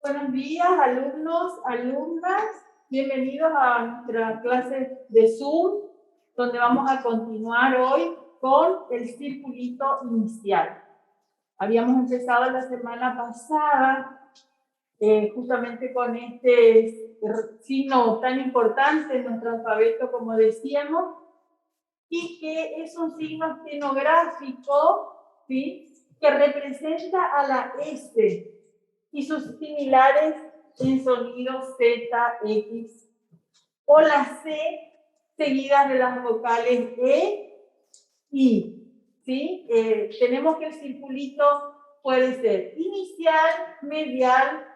Buenos días, alumnos, alumnas. Bienvenidos a nuestra clase de Zoom, donde vamos a continuar hoy con el circulito inicial. Habíamos empezado la semana pasada justamente con este signo tan importante en nuestro alfabeto, como decíamos, y que es un signo estenográfico, ¿sí?, que representa a la S y sus similares en sonidos Z, X, o la C seguidas de las vocales E, I. ¿Sí? Tenemos que el circulito puede ser inicial, medial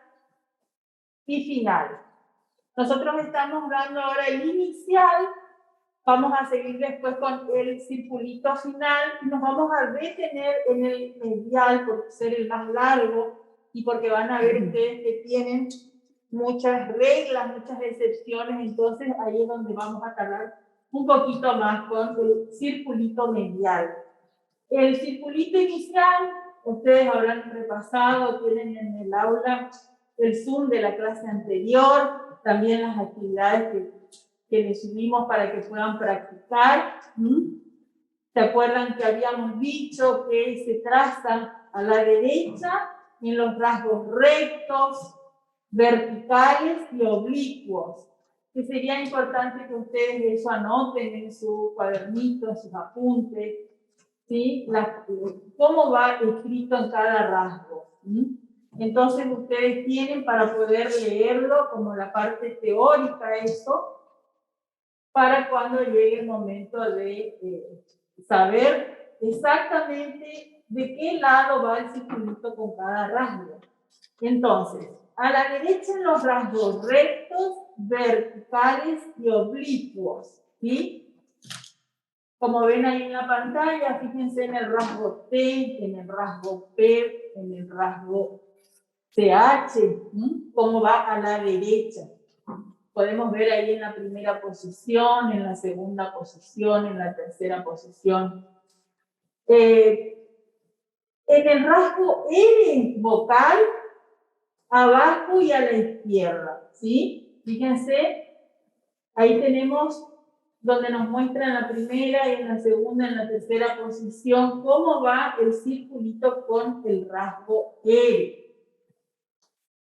y final. Nosotros estamos dando ahora el inicial. Vamos a seguir después con el circulito final y nos vamos a detener en el medial por ser el más largo y porque van a ver ustedes que tienen muchas reglas, muchas excepciones, entonces ahí es donde vamos a tardar un poquito más con el circulito medial. El circulito inicial, ustedes habrán repasado, tienen en el aula el Zoom de la clase anterior, también las actividades que les subimos para que puedan practicar. ¿Se acuerdan que habíamos dicho que se traza a la derecha en los rasgos rectos, verticales y oblicuos? Que sería importante que ustedes eso anoten en su cuadernito, en sus apuntes, ¿sí? Cómo va escrito en cada rasgo. Entonces ustedes tienen para poder leerlo como la parte teórica eso, para cuando llegue el momento de saber exactamente de qué lado va el circulito con cada rasgo. Entonces, a la derecha en los rasgos rectos, verticales y oblicuos, ¿sí? Como ven ahí en la pantalla, fíjense en el rasgo T, en el rasgo P, en el rasgo CH, cómo va a la derecha. Podemos ver ahí en la primera posición, en la segunda posición, en la tercera posición. En el rasgo R vocal, abajo y a la izquierda, ¿sí? Fíjense, ahí tenemos donde nos muestra en la primera, y en la segunda, en la tercera posición, cómo va el circulito con el rasgo R.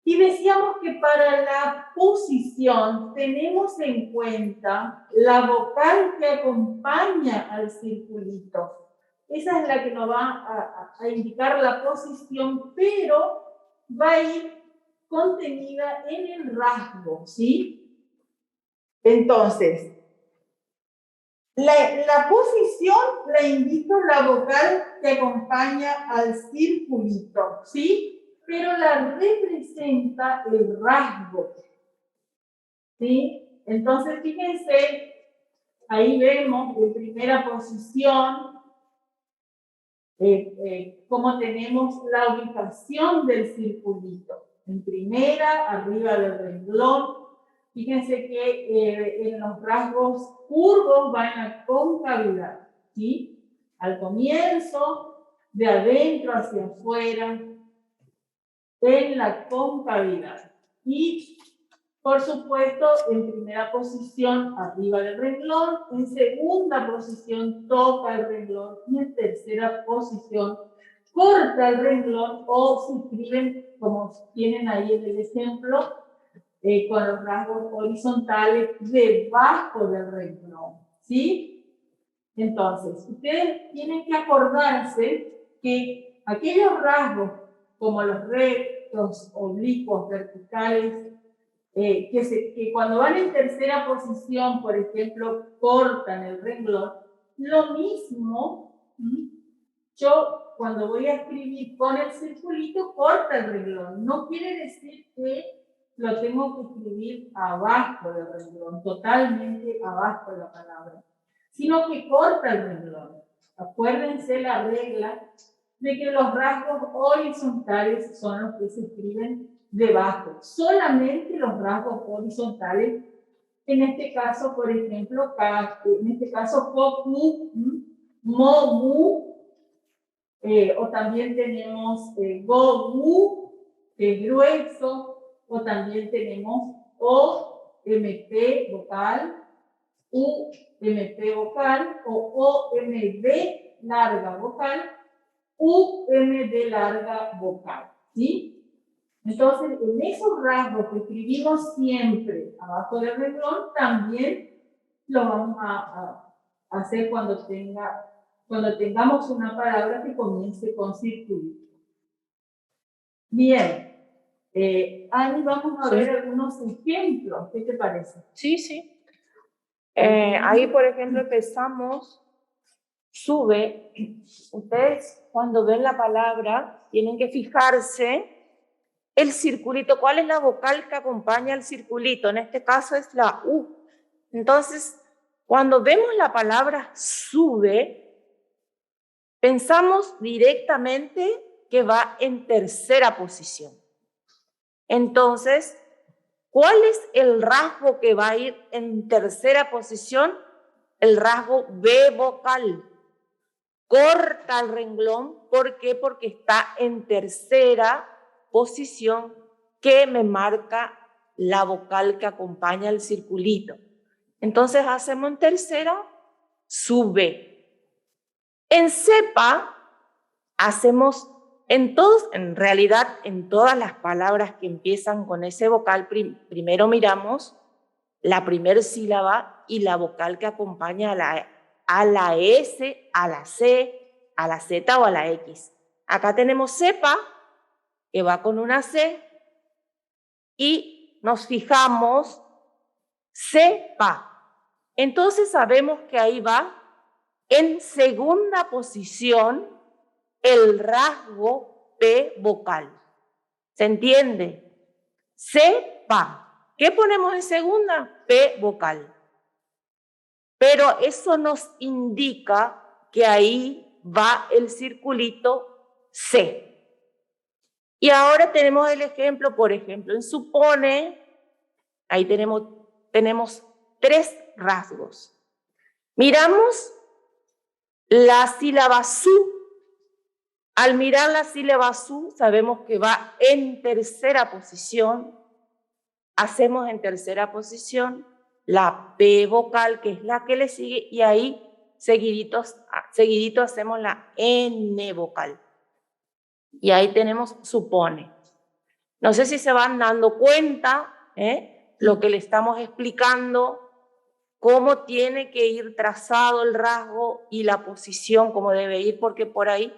Y decíamos que para la posición tenemos en cuenta la vocal que acompaña al circulito. Esa es la que nos va a indicar la posición, pero va a ir contenida en el rasgo, ¿sí? Entonces, la posición la indica la vocal que acompaña al circulito, ¿sí? Pero la representa el rasgo, ¿sí? Entonces, fíjense, ahí vemos en primera posición cómo tenemos la ubicación del circulito. En primera, arriba del renglón. Fíjense que en los rasgos curvos va en la concavidad, ¿sí? Al comienzo, de adentro hacia afuera, en la concavidad. Y, por supuesto, en primera posición, arriba del renglón. En segunda posición, toca el renglón. Y en tercera posición, corta el renglón o se escriben, como tienen ahí en el ejemplo, con los rasgos horizontales debajo del renglón, ¿sí? Entonces, ustedes tienen que acordarse que aquellos rasgos, como los rectos, oblicuos, verticales, que cuando van en tercera posición, por ejemplo, cortan el renglón, lo mismo, yo cuando voy a escribir con el circulito, corta el renglón. No quiere decir que lo tengo que escribir abajo del renglón, totalmente abajo de la palabra, sino que corta el renglón. Acuérdense la regla de que los rasgos horizontales son los que se escriben debajo. Solamente los rasgos horizontales, en este caso, por ejemplo, en este caso, koku, mo, mu, o también tenemos go, mu, que es grueso, o también tenemos O, MP vocal, U, MP vocal, o OMB larga vocal, UMB larga vocal, ¿sí? Entonces, en esos rasgos que escribimos siempre abajo del renglón, también lo vamos a hacer cuando tengamos una palabra que comience con circulito. Bien, Ani, vamos a ver algunos ejemplos. ¿Qué te parece? Sí, sí. Ahí, por ejemplo, empezamos, sube. Ustedes, cuando ven la palabra, tienen que fijarse el circulito. ¿Cuál es la vocal que acompaña al circulito? En este caso es la U. Entonces, cuando vemos la palabra sube, pensamos directamente que va en tercera posición. Entonces, ¿cuál es el rasgo que va a ir en tercera posición? El rasgo B vocal. Corta el renglón. ¿Por qué? Porque está en tercera posición que me marca la vocal que acompaña el circulito. Entonces hacemos en tercera, sube. En cepa hacemos en realidad en todas las palabras que empiezan con ese vocal, primero miramos la primera sílaba y la vocal que acompaña a la S, a la C, a la Z o a la X. Acá tenemos cepa, que va con una C, y nos fijamos cepa. Entonces sabemos que ahí va en segunda posición el rasgo P vocal. ¿Se entiende? Cepa. ¿Qué ponemos en segunda? P vocal. Pero eso nos indica que ahí va el circulito C. Y ahora tenemos el ejemplo, por ejemplo, en supone, ahí tenemos tres rasgos. Miramos la sílaba su. Al mirar la sílaba su, sabemos que va en tercera posición. Hacemos en tercera posición la P vocal, que es la que le sigue, y ahí seguidito hacemos la N vocal. Y ahí tenemos supone. No sé si se van dando cuenta, lo que le estamos explicando, cómo tiene que ir trazado el rasgo y la posición, cómo debe ir, porque por ahí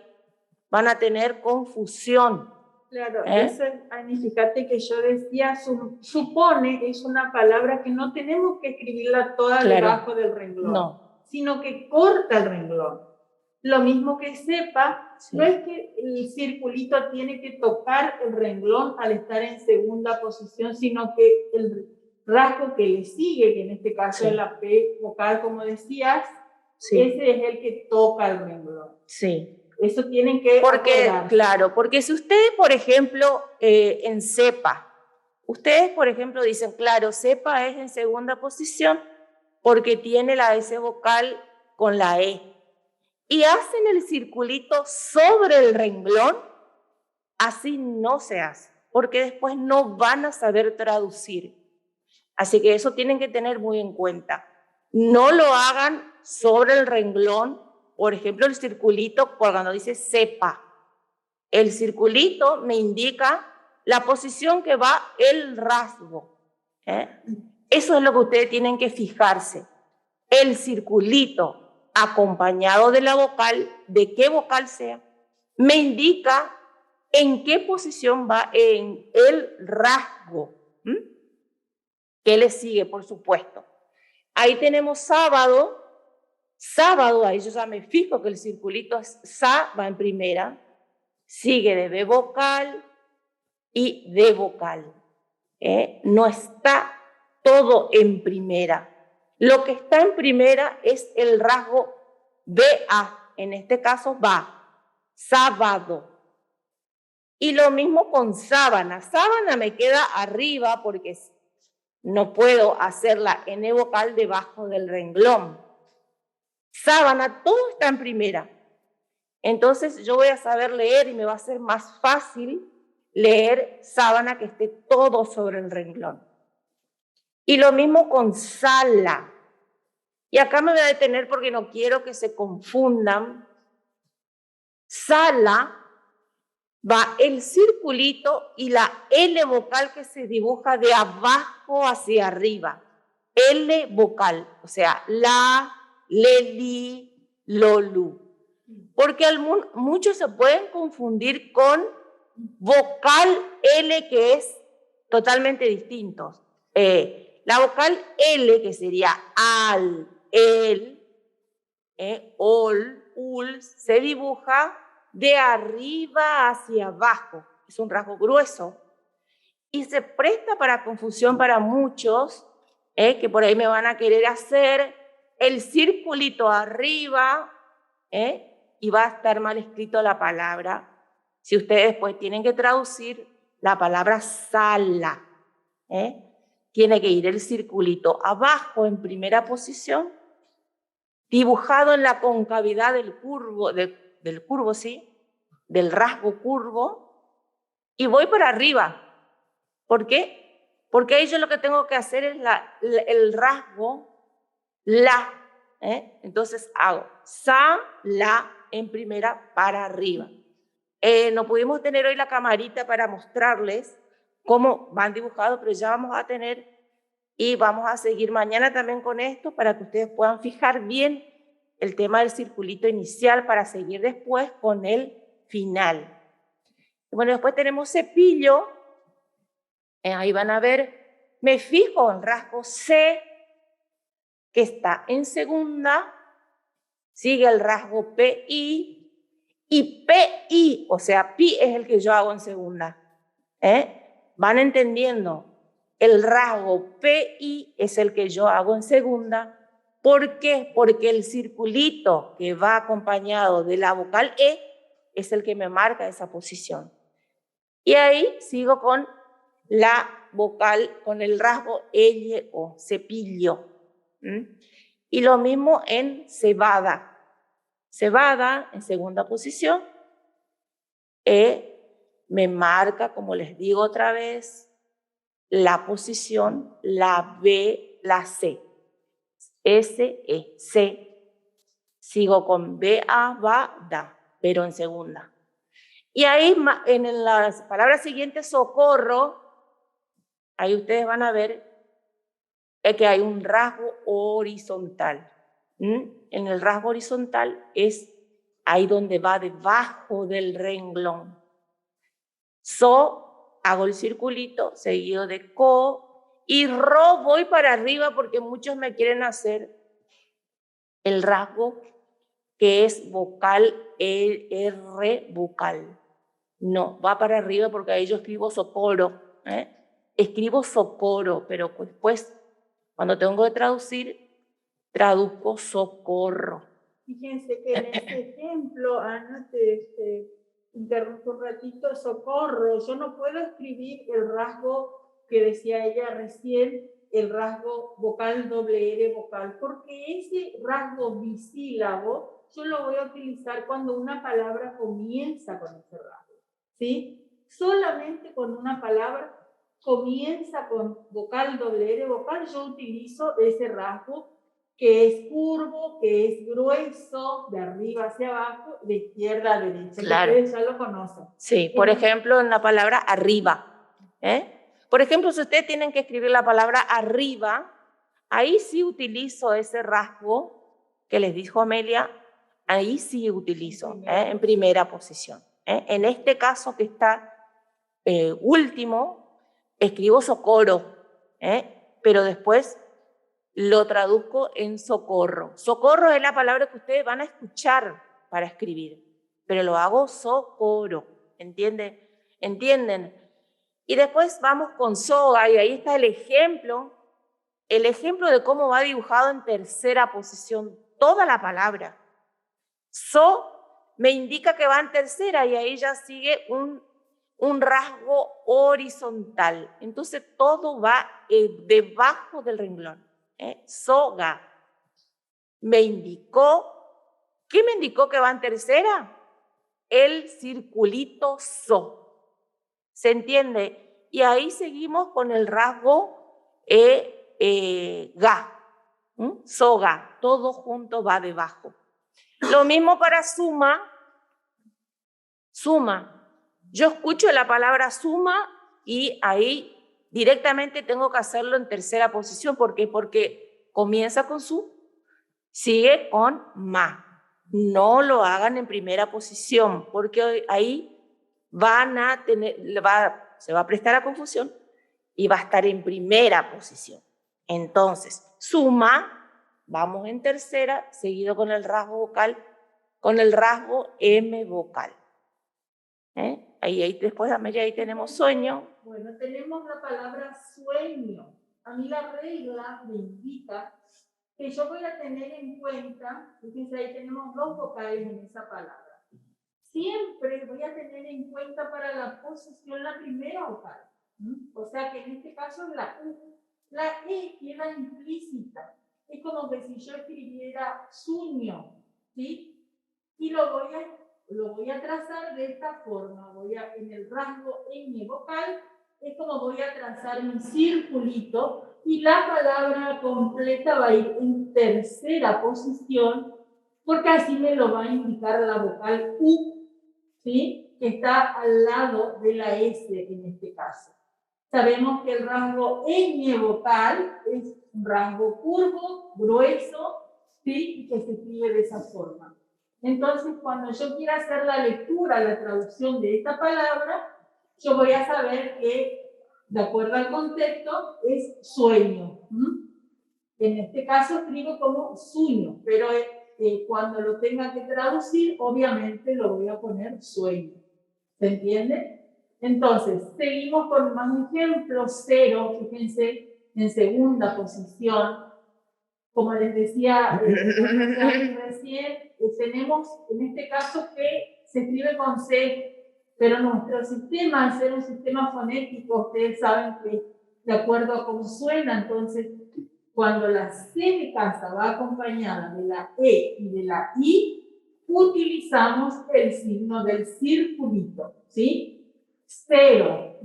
van a tener confusión. Claro, eso es, Ani, fíjate que yo decía, supone es una palabra que no tenemos que escribirla toda debajo del renglón, sino que corta el renglón. Lo mismo que sepa, no es que el circulito tiene que tocar el renglón al estar en segunda posición, sino que el rasgo que le sigue, que en este caso es la P vocal, como decías, ese es el que toca el renglón. Sí. Eso tienen que acordarse. Claro, porque si ustedes, por ejemplo, en cepa, ustedes, por ejemplo, dicen, claro, cepa es en segunda posición porque tiene la S vocal con la E. Y hacen el circulito sobre el renglón, así no se hace, porque después no van a saber traducir. Así que eso tienen que tener muy en cuenta. No lo hagan sobre el renglón. Por ejemplo, el circulito, cuando dice cepa, el circulito me indica la posición que va el rasgo. Eso es lo que ustedes tienen que fijarse. El circulito acompañado de la vocal, de qué vocal sea, me indica en qué posición va en el rasgo. ¿Qué le sigue, por supuesto? Ahí tenemos sábado. Sábado, ahí yo ya me fijo que el circulito es sa, va en primera, sigue de B vocal y D vocal. No está todo en primera. Lo que está en primera es el rasgo BA, en este caso va, sábado. Y lo mismo con sábana. Sábana me queda arriba porque no puedo hacer la N vocal debajo del renglón. Sábana, todo está en primera. Entonces yo voy a saber leer y me va a ser más fácil leer sábana que esté todo sobre el renglón. Y lo mismo con sala. Y acá me voy a detener porque no quiero que se confundan. Sala va el circulito y la L vocal que se dibuja de abajo hacia arriba. L vocal, o sea, la, leli, lolu. Porque muchos se pueden confundir con vocal L, que es totalmente distinto. La vocal L, que sería al, el, ol, ul, se dibuja de arriba hacia abajo. Es un rasgo grueso. Y se presta para confusión para muchos, que por ahí me van a querer hacer el circulito arriba, y va a estar mal escrito la palabra. Si ustedes pues tienen que traducir la palabra sala, tiene que ir el circulito abajo en primera posición, dibujado en la concavidad del curvo, ¿sí? Del rasgo curvo, y voy para arriba. ¿Por qué? Porque ahí yo lo que tengo que hacer es el rasgo la. Entonces hago sa, la en primera para arriba. No pudimos tener hoy la camarita para mostrarles cómo van dibujados, pero ya vamos a tener y vamos a seguir mañana también con esto para que ustedes puedan fijar bien el tema del circulito inicial para seguir después con el final. Bueno, después tenemos cepillo. Ahí van a ver, me fijo en rasgo C, que está en segunda, sigue el rasgo PI, y PI, o sea, pi es el que yo hago en segunda. ¿Van entendiendo? El rasgo PI es el que yo hago en segunda. ¿Por qué? Porque el circulito que va acompañado de la vocal E es el que me marca esa posición. Y ahí sigo con la vocal, con el rasgo L o cepillo. Y lo mismo en cebada. Cebada en segunda posición. Me marca, como les digo otra vez, la posición, la B, la C. S, E, C. Sigo con B, A, ba, da, pero en segunda. Y ahí en las palabras siguientes, socorro, ahí ustedes van a ver que hay un rasgo horizontal. En el rasgo horizontal es ahí donde va debajo del renglón. So, hago el circulito seguido de co, y ro voy para arriba porque muchos me quieren hacer el rasgo que es vocal R vocal. No, va para arriba porque ahí yo escribo socorro. Escribo socorro, pero después, cuando tengo que traducir, traduzco socorro. Fíjense que en este ejemplo, Ana, te interrumpo un ratito, socorro. Yo no puedo escribir el rasgo que decía ella recién, el rasgo vocal doble R vocal, porque ese rasgo bisílabo yo lo voy a utilizar cuando una palabra comienza con ese rasgo, ¿sí? Solamente cuando una palabra comienza con vocal doble R vocal, yo utilizo ese rasgo que es curvo, que es grueso, de arriba hacia abajo, de izquierda a derecha. Claro. Ustedes ya lo conocen. Sí, por ejemplo, en la palabra arriba. Por ejemplo, si ustedes tienen que escribir la palabra arriba, ahí sí utilizo ese rasgo que les dijo Amelia, ahí sí utilizo, en primera posición. En este caso que está último, escribo socorro, pero después lo traduzco en socorro. Socorro es la palabra que ustedes van a escuchar para escribir, pero lo hago socorro, ¿entienden? Y después vamos con soga, y ahí está el ejemplo de cómo va dibujado en tercera posición toda la palabra. So me indica que va en tercera y ahí ya sigue un rasgo horizontal. Entonces todo va debajo del renglón. Soga. Me indicó, ¿qué me indicó que va en tercera? El circulito so. ¿Se entiende? Y ahí seguimos con el rasgo ga, soga, todo junto va debajo. Lo mismo para suma. Suma. Yo escucho la palabra suma y ahí directamente tengo que hacerlo en tercera posición. ¿Por qué? Porque comienza con su, sigue con ma. No lo hagan en primera posición, porque ahí van a tener, se va a prestar a confusión y va a estar en primera posición. Entonces, suma, vamos en tercera, seguido con el rasgo vocal, con el rasgo M vocal. Ahí después ahí tenemos sueño. Bueno, tenemos la palabra sueño. A mí la regla me indica que yo voy a tener en cuenta, fíjense, ahí tenemos 2 vocales en esa palabra. Siempre voy a tener en cuenta para la posición la primera vocal. O sea que en este caso es la U. La E queda implícita. Es como que si yo escribiera sueño, ¿sí? Y lo voy a trazar de esta forma. En el rasgo Ñ vocal, es como voy a trazar mi circulito y la palabra completa va a ir en tercera posición, porque así me lo va a indicar la vocal U, ¿sí? Que está al lado de la S en este caso. Sabemos que el rasgo Ñ vocal es un rasgo curvo, grueso, ¿sí? Y que se escribe de esa forma. Entonces, cuando yo quiera hacer la lectura, la traducción de esta palabra, yo voy a saber que, de acuerdo al contexto, es sueño. En este caso escribo como sueño, pero cuando lo tenga que traducir, obviamente lo voy a poner sueño. ¿Se entiende? Entonces, seguimos con más ejemplos. Cero, fíjense, en segunda posición. Como les decía recién, tenemos en este caso que se escribe con C, pero nuestro sistema, al ser un sistema fonético, ustedes saben que de acuerdo a cómo suena, entonces cuando la C de casa va acompañada de la E y de la I, utilizamos el signo del circulito, ¿sí? Cero.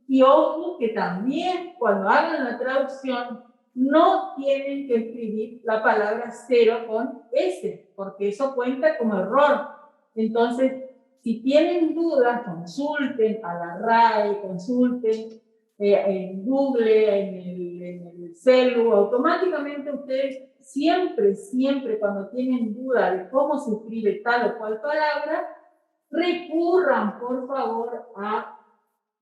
Y ojo que también cuando hagan la traducción no tienen que escribir la palabra cero con S, porque eso cuenta como error. Entonces, si tienen dudas, consulten a la RAE, consulten en Google, en el celu, automáticamente ustedes siempre cuando tienen duda de cómo se escribe tal o cual palabra, recurran por favor a,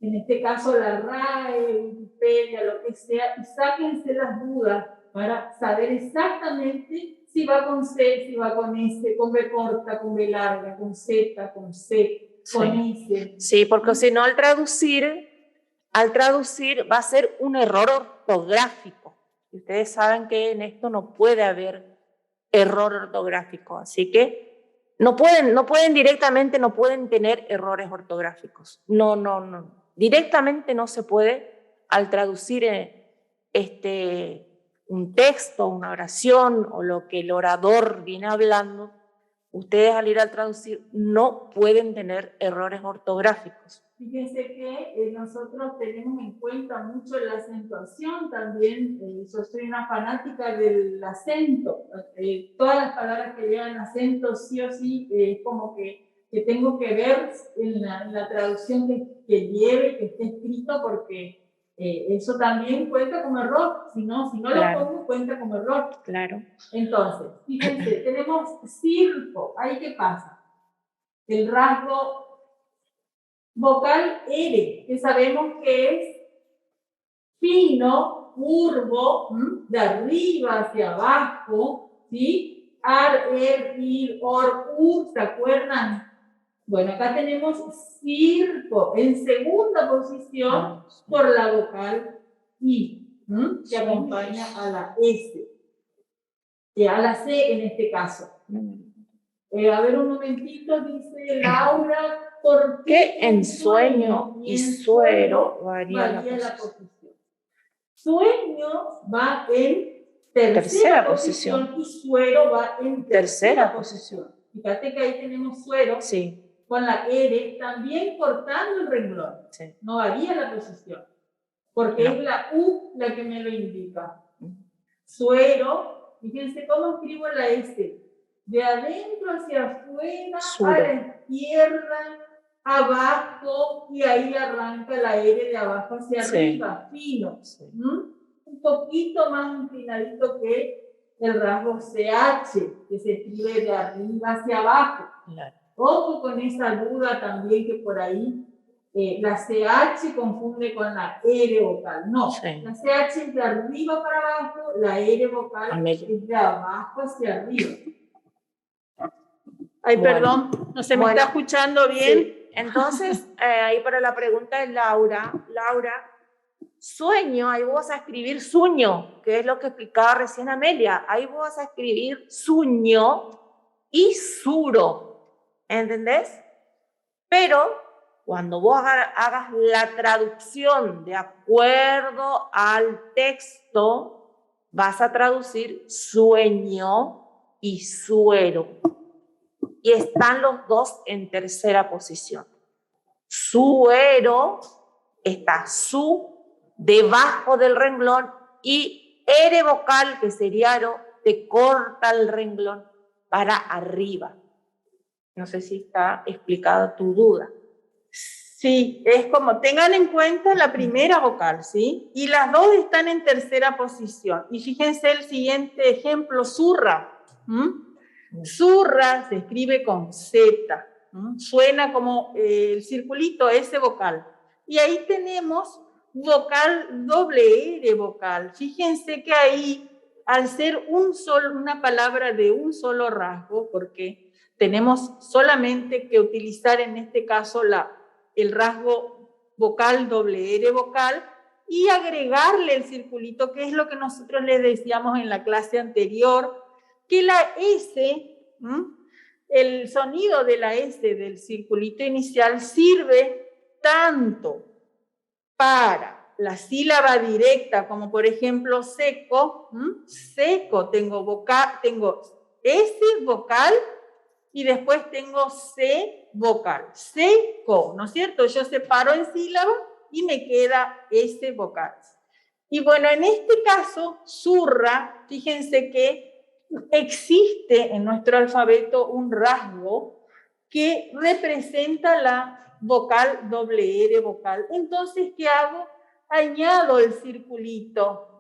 en este caso, la RAE, Wikipedia, lo que sea, y sáquense las dudas para saber exactamente si va con C, si va con S, con B corta, con B larga, con Z, con C, con S. Sí, porque si no al traducir va a ser un error ortográfico. Y ustedes saben que en esto no puede haber error ortográfico, así que no pueden directamente, no pueden tener errores ortográficos. No. Directamente no se puede al traducir un texto, una oración o lo que el orador viene hablando. Ustedes al ir al traducir no pueden tener errores ortográficos. Fíjense que nosotros tenemos en cuenta mucho la acentuación también. Yo soy una fanática del acento. Todas las palabras que llevan acento, sí o sí, como que tengo que ver en la traducción que lleve, que esté escrito, porque eso también cuenta como error. Si no Claro. lo pongo, cuenta como error. Claro. Entonces, fíjense, tenemos circo. ¿Ahí qué pasa? El rasgo vocal R, que sabemos que es fino, curvo, de arriba hacia abajo, ¿sí? Ar, ir, or, ¿se acuerdan? Bueno, acá tenemos circo en segunda posición por la vocal I, que acompaña a la S, a la C en este caso. A ver un momentito, dice Laura, ¿por qué en sueño y suero varía la posición? Sueño va en tercera posición y suero va en tercera posición. Fíjate que ahí tenemos suero. Sí. con la R, también cortando el renglón. Sí. No varía la posición, porque es la U la que me lo indica. Suero, fíjense cómo escribo la S. De adentro hacia afuera, Suero. a la izquierda, abajo, y ahí arranca la R de abajo hacia arriba, fino. Sí. Un poquito más inclinadito que el rasgo CH, que se escribe de arriba hacia abajo. Claro. Ojo con esa duda también que por ahí la CH confunde con la R vocal. No, Sí. la CH es de arriba para abajo, la R vocal es de abajo hacia arriba. Ay, Bueno. perdón, no se me está escuchando bien. Sí. Entonces, ahí para la pregunta de Laura, sueño, ahí vos vas a escribir sueño, que es lo que explicaba recién Amelia. Ahí vos vas a escribir sueño y suro, ¿entendés? Pero cuando vos hagas la traducción de acuerdo al texto, vas a traducir sueño y suero. Y están los dos en tercera posición. Suero, está su debajo del renglón y R vocal, que sería aro, te corta el renglón para arriba. No sé si está explicada tu duda. Sí, es como, tengan en cuenta la primera vocal, ¿sí? Y las dos están en tercera posición. Y fíjense el siguiente ejemplo, zurra. Zurra se escribe con Z. Suena como el circulito, ese vocal. Y ahí tenemos vocal doble R vocal. Fíjense que ahí, al ser una palabra de un solo rasgo, porque tenemos solamente que utilizar en este caso el rasgo vocal doble R vocal y agregarle el circulito, que es lo que nosotros les decíamos en la clase anterior, que la S, el sonido de la S del circulito inicial sirve tanto para la sílaba directa, como por ejemplo seco, seco, tengo S vocal y después tengo C vocal, seco, ¿no es cierto? Yo separo en sílaba y me queda S vocal. Y bueno, en este caso, zurra, fíjense que existe en nuestro alfabeto un rasgo que representa la vocal doble R vocal. Entonces, ¿qué hago? Añado el circulito,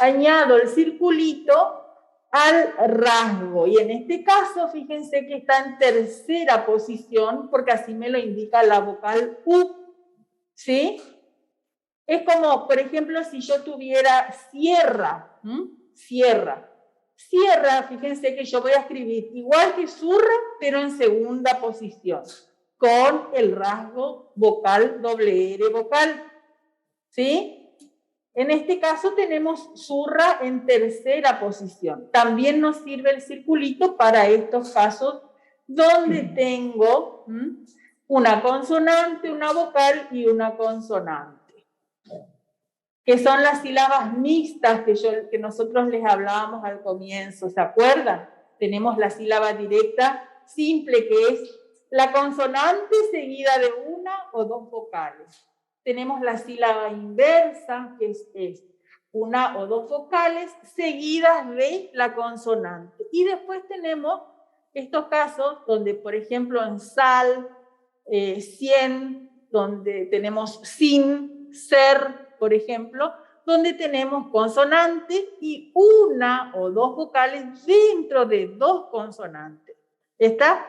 añado el circulito al rasgo. Y en este caso, fíjense que está en tercera posición, porque así me lo indica la vocal U, ¿sí? Es como, por ejemplo, si yo tuviera sierra, sierra. Sierra, fíjense que yo voy a escribir igual que zurra, pero en segunda posición, con el rasgo vocal doble R vocal, ¿sí? En este caso tenemos zurra en tercera posición. También nos sirve el circulito para estos casos donde tengo una consonante, una vocal y una consonante, que son las sílabas mixtas que nosotros les hablábamos al comienzo, ¿se acuerdan? Tenemos la sílaba directa simple, que es la consonante seguida de una o dos vocales. Tenemos la sílaba inversa, que es una o dos vocales seguidas de la consonante. Y después tenemos estos casos donde, por ejemplo, en sal, 100, donde tenemos sin, ser, por ejemplo, donde tenemos consonantes y una o dos vocales dentro de dos consonantes. ¿Está?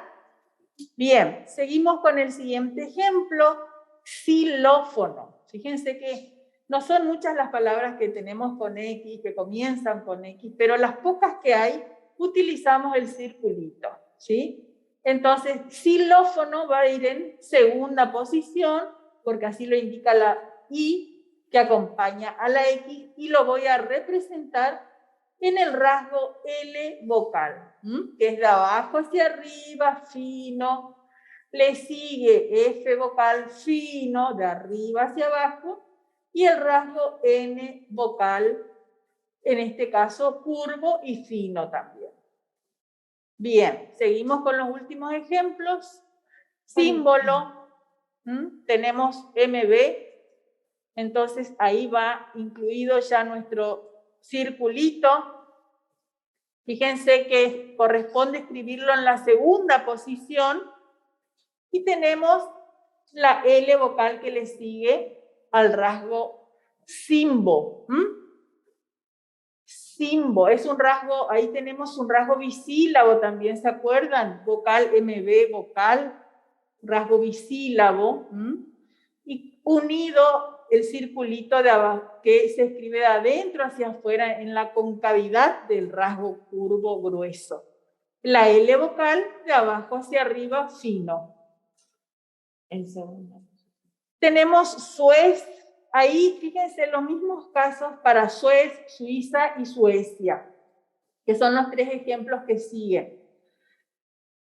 Bien, seguimos con el siguiente ejemplo, xilófono. Fíjense que no son muchas las palabras que tenemos con X, que comienzan con X, pero las pocas que hay, utilizamos el circulito, ¿sí? Entonces, xilófono va a ir en segunda posición, porque así lo indica la I, que acompaña a la X, y lo voy a representar en el rasgo L vocal, que es de abajo hacia arriba, fino. Le sigue F vocal fino, de arriba hacia abajo, y el rasgo N vocal, en este caso curvo y fino también. Bien, seguimos con los últimos ejemplos. símbolo, tenemos MB, entonces ahí va incluido ya nuestro circulito. Fíjense que corresponde escribirlo en la segunda posición y tenemos la L vocal que le sigue al rasgo simbo. Simbo es un rasgo, ahí tenemos un rasgo bisílabo también, ¿se acuerdan? Vocal MB, vocal, rasgo bisílabo. Y unido el circulito de abajo, que se escribe de adentro hacia afuera en la concavidad del rasgo curvo grueso. La L vocal de abajo hacia arriba fino. En segundo. Tenemos Suez. Ahí, fíjense, los mismos casos para Suez, Suiza y Suecia, que son los 3 ejemplos que siguen.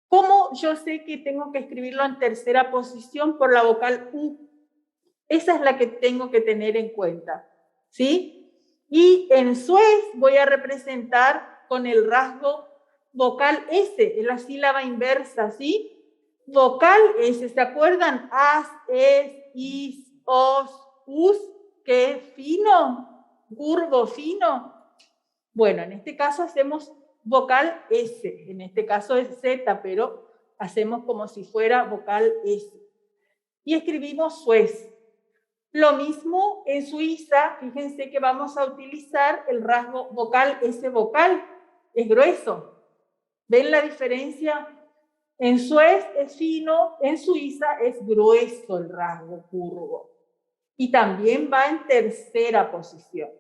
¿Cómo yo sé que tengo que escribirlo en tercera posición? Por la vocal U. Esa es la que tengo que tener en cuenta, ¿sí? Y en Suez voy a representar con el rasgo vocal S, en la sílaba inversa, ¿sí? Vocal S, ¿se acuerdan? As, es, is, os, us, que fino, curvo, fino. Bueno, en este caso hacemos vocal S, en este caso es Z, pero hacemos como si fuera vocal S. Y escribimos Suez. Lo mismo en Suiza, fíjense que vamos a utilizar el rasgo vocal S vocal, es grueso. ¿Ven la diferencia? En Suez es fino, en Suiza es grueso el rasgo curvo. Y también va en tercera posición.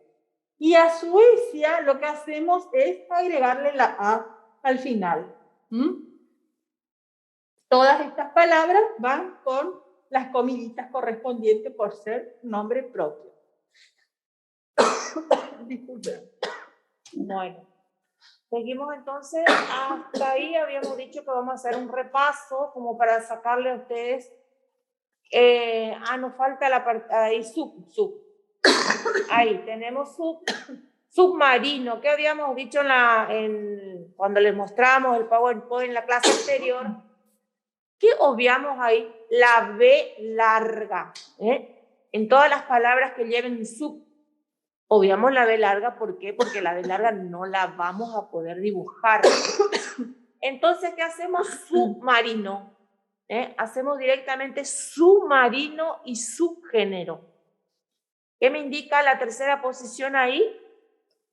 Y a Suecia lo que hacemos es agregarle la A al final. Todas estas palabras van con las comiditas correspondientes por ser nombre propio. Disculpen. Bueno, seguimos entonces. Hasta ahí habíamos dicho que vamos a hacer un repaso como para sacarle a ustedes. Nos falta la parte, ahí sub. Ahí tenemos submarino. ¿Qué habíamos dicho cuando les mostramos el PowerPoint en la clase anterior? ¿Qué obviamos ahí? La B larga. En todas las palabras que lleven sub, obviamos la B larga. ¿Por qué? Porque la B larga no la vamos a poder dibujar. Entonces, ¿qué hacemos? Submarino. Hacemos directamente submarino y subgénero. ¿Qué me indica la tercera posición ahí?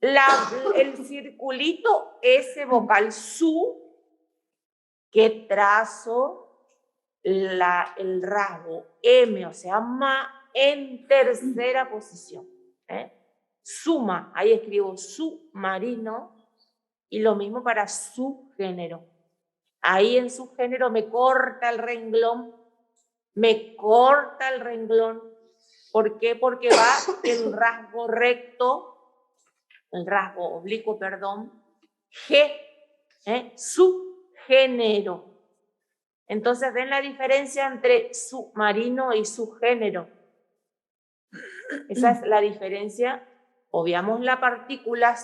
El circulito S vocal su, que trazo el rasgo M, o sea, ma, en tercera posición. Suma, ahí escribo submarino, y lo mismo para subgénero. Ahí en subgénero me corta el renglón. ¿Por qué? Porque va el rasgo recto, el rasgo oblicuo, perdón, G, subgénero. Entonces, ¿ven la diferencia entre submarino y subgénero? Esa es la diferencia. Obviamos la partícula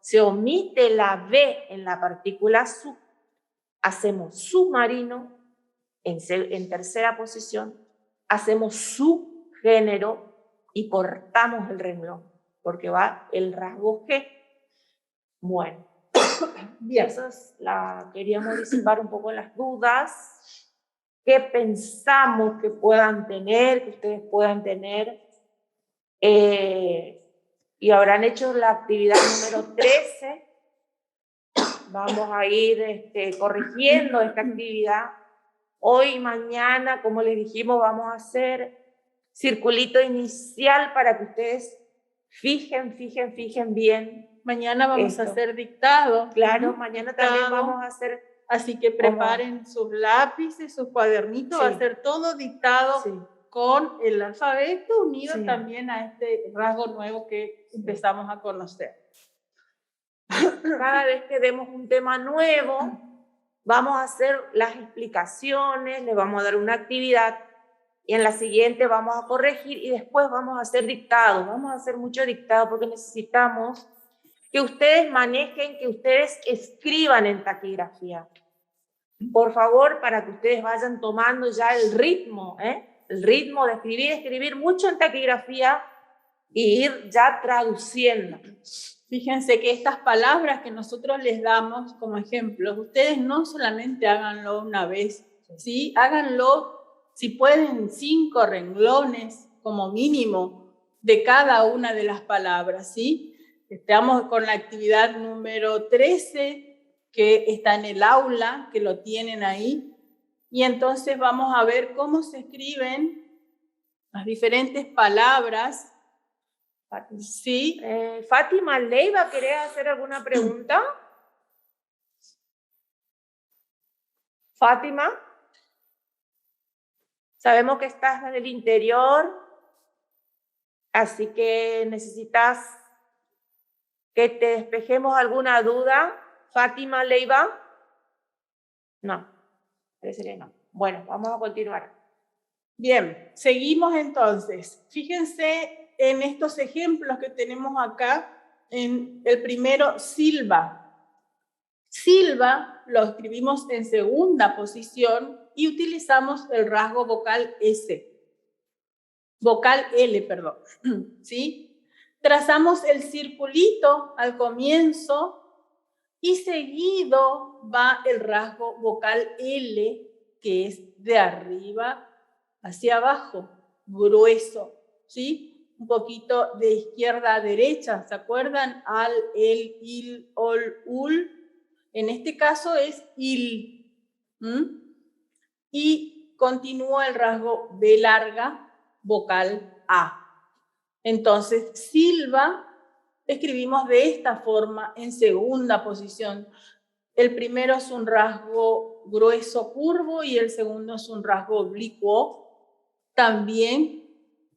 se omite la B en la partícula sub. Hacemos submarino en tercera posición. Hacemos subgénero y cortamos el renglón, porque va el rasgo G. Bueno, bien, eso queríamos disipar un poco las dudas que pensamos que puedan tener, que ustedes puedan tener, y habrán hecho la actividad número 13. Vamos a ir corrigiendo esta actividad. Hoy y mañana, como les dijimos, vamos a hacer circulito inicial para que ustedes fijen bien. Mañana vamos a hacer dictado. Claro, mañana también vamos a hacer. Así que preparen sus lápices, sus cuadernitos, sí. Va a ser todo dictado, sí, con el alfabeto unido, sí, también a este rasgo nuevo que empezamos a conocer. Cada vez que demos un tema nuevo, vamos a hacer las explicaciones, le vamos a dar una actividad y en la siguiente vamos a corregir y después vamos a hacer dictado. Vamos a hacer mucho dictado porque necesitamos que ustedes manejen, que ustedes escriban en taquigrafía. Por favor, para que ustedes vayan tomando ya el ritmo de escribir mucho en taquigrafía y ir ya traduciendo. Fíjense que estas palabras que nosotros les damos como ejemplos, ustedes no solamente háganlo una vez, ¿sí? Háganlo, si pueden, 5 renglones como mínimo de cada una de las palabras, ¿sí? Estamos con la actividad número 13, que está en el aula, que lo tienen ahí, y entonces vamos a ver cómo se escriben las diferentes palabras. Sí. Fátima Leiva, ¿querés hacer alguna pregunta? Fátima, sabemos que estás en el interior, así que necesitas que te despejemos alguna duda. Fátima Leiva. No, parece que no. Bueno, vamos a continuar. Bien, seguimos entonces. Fíjense en estos ejemplos que tenemos acá. En el primero, Silva. Silva lo escribimos en segunda posición y utilizamos el rasgo vocal S. Vocal L, perdón. ¿Sí? Trazamos el circulito al comienzo y seguido va el rasgo vocal L, que es de arriba hacia abajo, grueso, ¿sí? Un poquito de izquierda a derecha, ¿se acuerdan? Al, el, il, ol, ul. En este caso es il. Y continúa el rasgo B larga, vocal A. Entonces, Silva escribimos de esta forma en segunda posición. El primero es un rasgo grueso curvo y el segundo es un rasgo oblicuo, también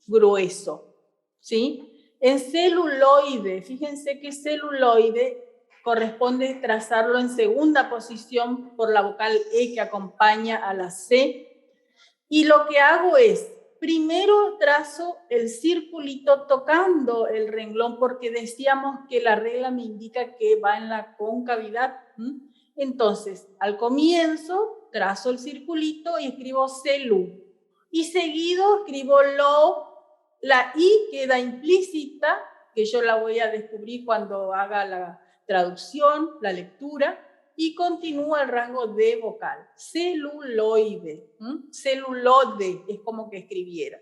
grueso, ¿sí? En celuloide, fíjense que celuloide corresponde trazarlo en segunda posición por la vocal E que acompaña a la C. Y lo que hago es, primero trazo el circulito tocando el renglón porque decíamos que la regla me indica que va en la concavidad. Entonces, al comienzo trazo el circulito y escribo celu. Y seguido escribo lo, la I queda implícita, que yo la voy a descubrir cuando haga la traducción, la lectura, y continúa el rasgo de vocal. Celuloide. Celulode es como que escribiera.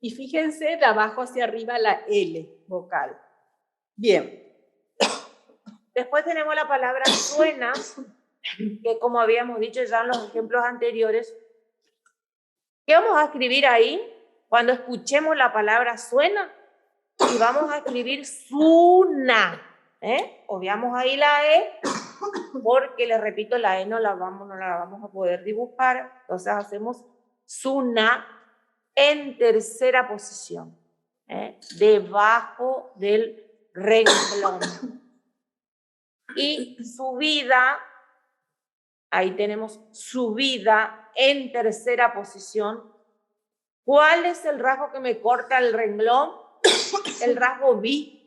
Y fíjense de abajo hacia arriba la L vocal. Bien. Después tenemos la palabra suena, que como habíamos dicho ya en los ejemplos anteriores, ¿qué vamos a escribir ahí cuando escuchemos la palabra suena? Y vamos a escribir suna. Obviamos ahí la E, porque les repito, la E no la vamos a poder dibujar. Entonces hacemos suna en tercera posición, debajo del renglón. Y subida, ahí tenemos subida en tercera posición. ¿Cuál es el rasgo que me corta el renglón? El rasgo B.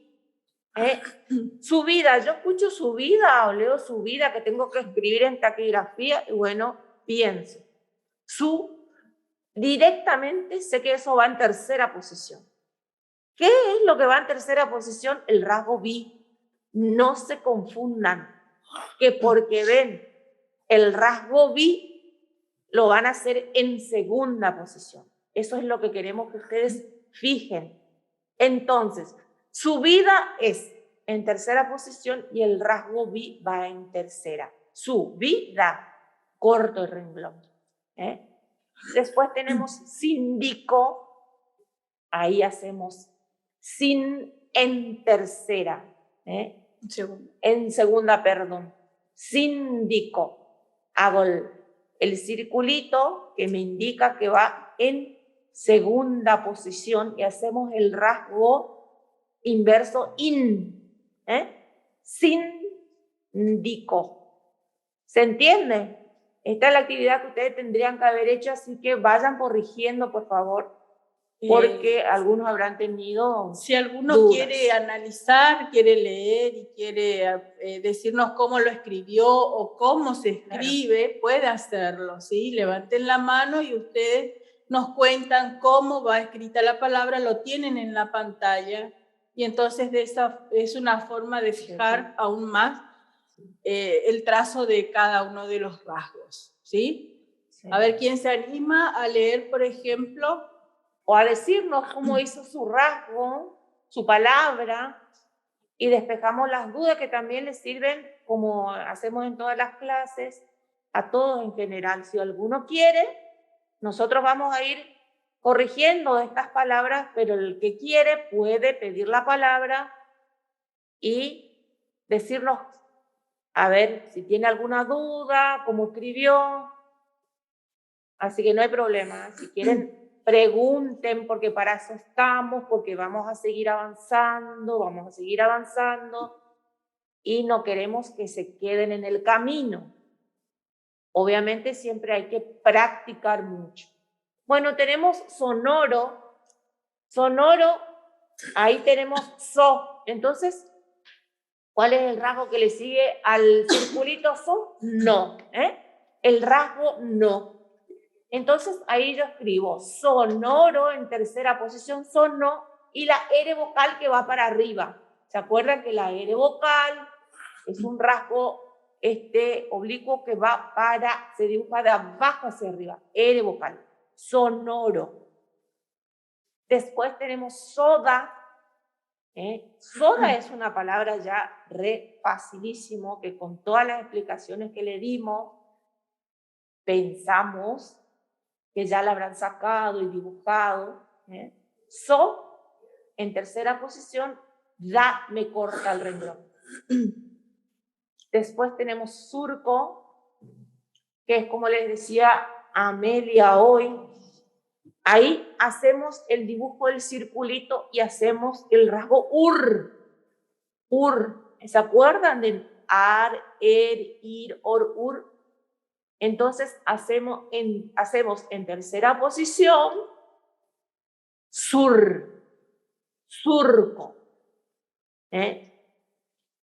Subida, yo escucho subida o leo subida que tengo que escribir en taquigrafía y bueno, pienso. Directamente sé que eso va en tercera posición. ¿Qué es lo que va en tercera posición? El rasgo B. No se confundan, que porque ven el rasgo B, lo van a hacer en segunda posición. Eso es lo que queremos que ustedes fijen. Entonces, subida es en tercera posición y el rasgo B va en tercera. Subida, corto el renglón. Después tenemos síndico, ahí hacemos sin en tercera. En segunda, perdón. Síndico. Hago el circulito que me indica que va en segunda posición y hacemos el rasgo inverso in. Síndico. ¿Se entiende? Esta es la actividad que ustedes tendrían que haber hecho, así que vayan corrigiendo, por favor. porque algunos habrán tenido si alguno dudas. quiere analizar, quiere leer y quiere decirnos cómo lo escribió o cómo se escribe, puede hacerlo, ¿sí? Levanten la mano y ustedes nos cuentan cómo va escrita la palabra, lo tienen en la pantalla y entonces es una forma de fijar aún más el trazo de cada uno de los rasgos, ¿sí? A ver, ¿quién se anima a leer, por ejemplo? O a decirnos cómo hizo su rasgo, su palabra, y despejamos las dudas que también les sirven, como hacemos en todas las clases, a todos en general. Si alguno quiere, nosotros vamos a ir corrigiendo estas palabras, pero el que quiere puede pedir la palabra y decirnos, a ver, si tiene alguna duda, cómo escribió. Así que no hay problema. Si quieren, pregunten, porque para eso estamos, porque vamos a seguir avanzando y no queremos que se queden en el camino. Obviamente siempre hay que practicar mucho. Bueno, tenemos sonoro. Sonoro, ahí tenemos so. Entonces, ¿cuál es el rasgo que le sigue al circulito so? No. El rasgo no. Entonces, ahí yo escribo sonoro en tercera posición, sono, y la R vocal que va para arriba. ¿Se acuerdan que la R vocal es un rasgo oblicuo que va se dibuja de abajo hacia arriba? R vocal, sonoro. Después tenemos soda. Soda es una palabra ya re facilísimo, que con todas las explicaciones que le dimos, pensamos que ya la habrán sacado y dibujado. So, en tercera posición, da me corta el renglón. Después tenemos surco, que es como les decía Amelia hoy. Ahí hacemos el dibujo del circulito y hacemos el rasgo ur. Ur. ¿Se acuerdan del ar, er, ir, or, ur? Entonces hacemos en tercera posición surco.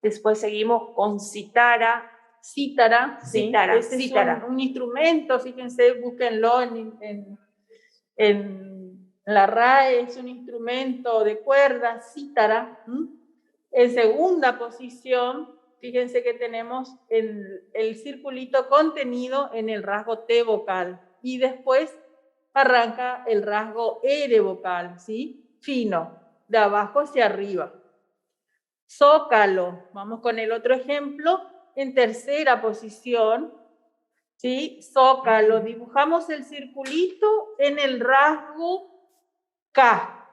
Después seguimos con cítara. Cítara. Cítara. Es un instrumento, fíjense, búsquenlo en la RAE, es un instrumento de cuerda, cítara. En segunda posición, fíjense que tenemos el circulito contenido en el rasgo T vocal y después arranca el rasgo R vocal, ¿sí? Fino, de abajo hacia arriba. Zócalo, vamos con el otro ejemplo, en tercera posición, ¿sí? Zócalo, dibujamos el circulito en el rasgo K.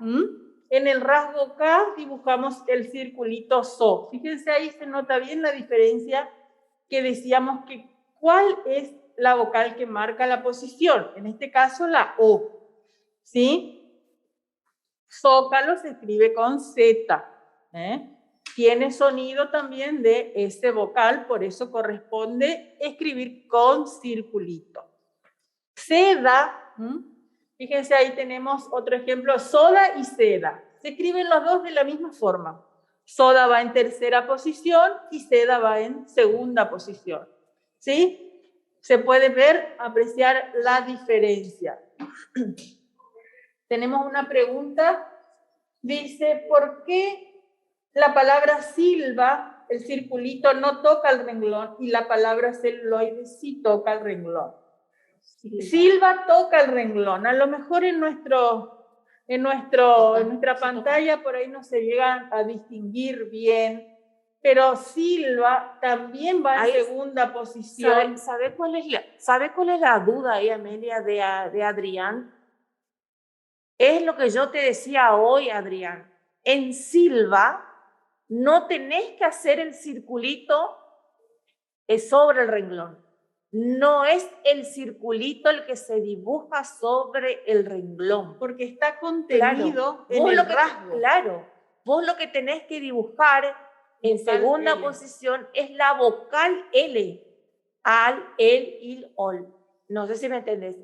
En el rasgo K dibujamos el circulito So. Fíjense, ahí se nota bien la diferencia que decíamos que cuál es la vocal que marca la posición. En este caso, la O. ¿Sí? Zócalo se escribe con Z. Tiene sonido también de S vocal, por eso corresponde escribir con circulito. Seda, fíjense, ahí tenemos otro ejemplo, soda y seda. Se escriben los dos de la misma forma. Soda va en tercera posición y seda va en segunda posición. ¿Sí? Se puede ver, apreciar la diferencia. Tenemos una pregunta. Dice, ¿por qué la palabra silba, el circulito, no toca el renglón y la palabra celuloide sí toca el renglón? Silba toca el renglón. A lo mejor en nuestra pantalla por ahí no se llega a distinguir bien, pero silba también va en segunda posición. ¿Sabe cuál es la duda ahí, Amelia, de Adrián? Es lo que yo te decía hoy, Adrián. En silba no tenés que hacer el circulito sobre el renglón. No es el circulito el que se dibuja sobre el renglón. Porque está contenido en el rasgo. Claro. Vos lo que tenés que dibujar en segunda posición es la vocal L. Al, el, il, ol. No sé si me entendés.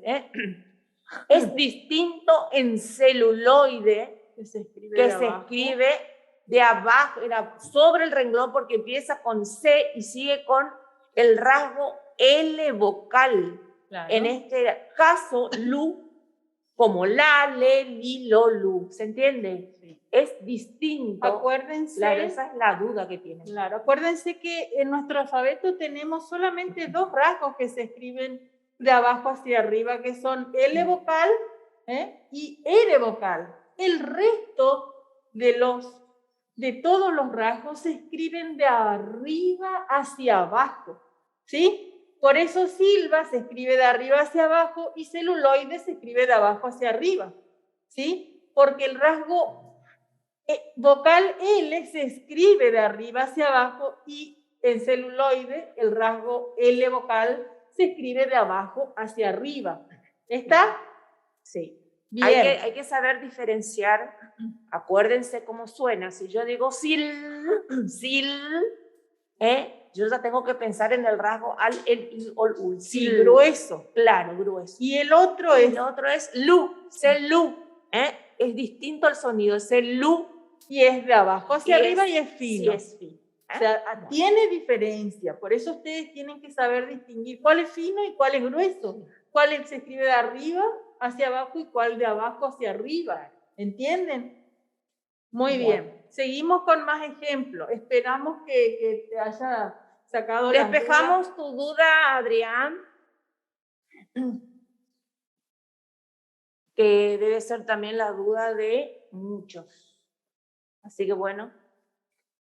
Es distinto en celuloide, Que se escribe que de se abajo. escribe de abajo, sobre el renglón, porque empieza con C y sigue con el rasgo L vocal. Claro. En este caso, lu, como la, le, li, lo, lu. ¿Se entiende? Sí. Es distinto. Acuérdense. Claro, esa es la duda que tienen. Claro, acuérdense que en nuestro alfabeto tenemos solamente dos rasgos que se escriben de abajo hacia arriba, que son L vocal y R vocal. El resto de todos los rasgos se escriben de arriba hacia abajo, ¿sí? Por eso silva se escribe de arriba hacia abajo y celuloide se escribe de abajo hacia arriba, ¿sí? Porque el rasgo vocal L se escribe de arriba hacia abajo y en celuloide el rasgo L vocal se escribe de abajo hacia arriba. ¿Está? Sí. Bien. Hay que saber diferenciar. Acuérdense cómo suena. Si yo digo sil, yo ya tengo que pensar en el rasgo al, el, i, ol, ul. Sí, grueso. Claro, grueso. Y el otro es lu, lu. Es distinto el sonido, es el lu. Y es de abajo hacia arriba y es fino. Sí, es fino. O sea, tiene diferencia. Por eso ustedes tienen que saber distinguir cuál es fino y cuál es grueso. Cuál se escribe de arriba hacia abajo y cuál de abajo hacia arriba. ¿Entienden? Muy bien. Seguimos con más ejemplos. Esperamos que te haya sacado las dudas. Despejamos tu duda, Adrián, que debe ser también la duda de muchos. Así que bueno,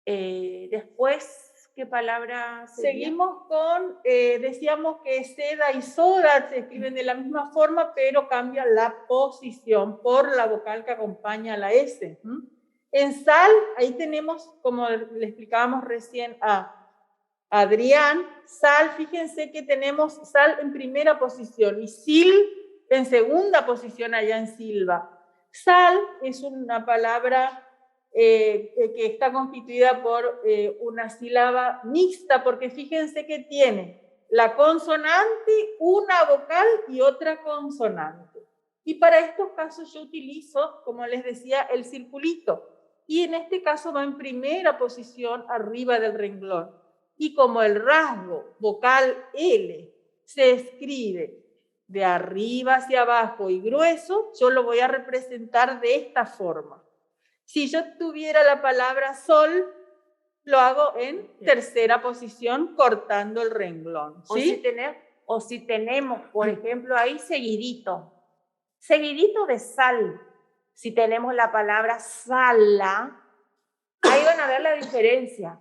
después, ¿qué palabra sería? Seguimos con, decíamos que seda y soda se escriben de la misma forma, pero cambia la posición por la vocal que acompaña a la S. En sal, ahí tenemos, como le explicábamos recién a Adrián, sal, fíjense que tenemos sal en primera posición y sil en segunda posición allá en silva. Sal es una palabra que está constituida por una sílaba mixta, porque fíjense que tiene la consonante, una vocal y otra consonante. Y para estos casos yo utilizo, como les decía, el circulito. Y en este caso va en primera posición arriba del renglón. Y como el rasgo vocal L se escribe de arriba hacia abajo y grueso, yo lo voy a representar de esta forma. Si yo tuviera la palabra sol, lo hago en tercera posición, cortando el renglón. ¿Sí? O si tenemos, por ejemplo, ahí seguidito de sal. Si tenemos la palabra sala, ahí van a ver la diferencia.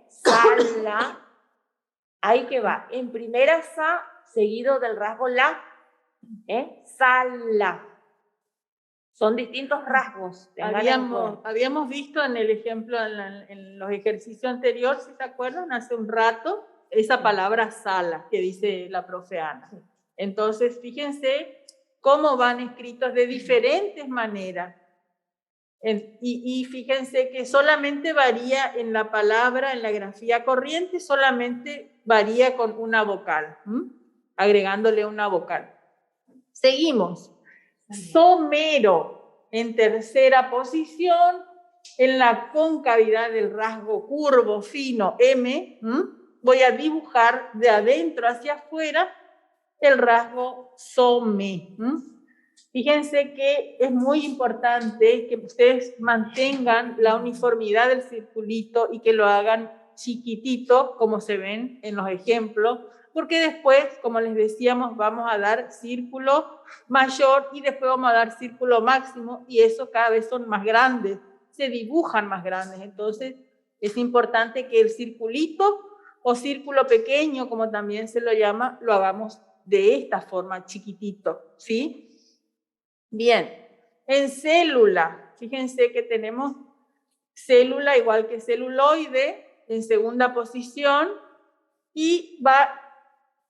Sala, ahí que va. En primera sa, seguido del rasgo la. Sala. Son distintos rasgos. Habíamos visto en el ejemplo, en los ejercicios anteriores, si se acuerdan, hace un rato, esa palabra sala que dice la profe Ana. Entonces, fíjense cómo van escritos de diferentes maneras. Y fíjense que solamente varía en la palabra, en la grafía corriente, solamente varía con una vocal, agregándole una vocal. Seguimos. Somero en tercera posición, en la concavidad del rasgo curvo fino M, voy a dibujar de adentro hacia afuera el rasgo some. Fíjense que es muy importante que ustedes mantengan la uniformidad del circulito y que lo hagan chiquitito, como se ven en los ejemplos, porque después, como les decíamos, vamos a dar círculo mayor y después vamos a dar círculo máximo y esos cada vez son más grandes, se dibujan más grandes. Entonces, es importante que el circulito o círculo pequeño, como también se lo llama, lo hagamos de esta forma, chiquitito, ¿sí? Bien, en célula, fíjense que tenemos célula igual que celuloide en segunda posición y va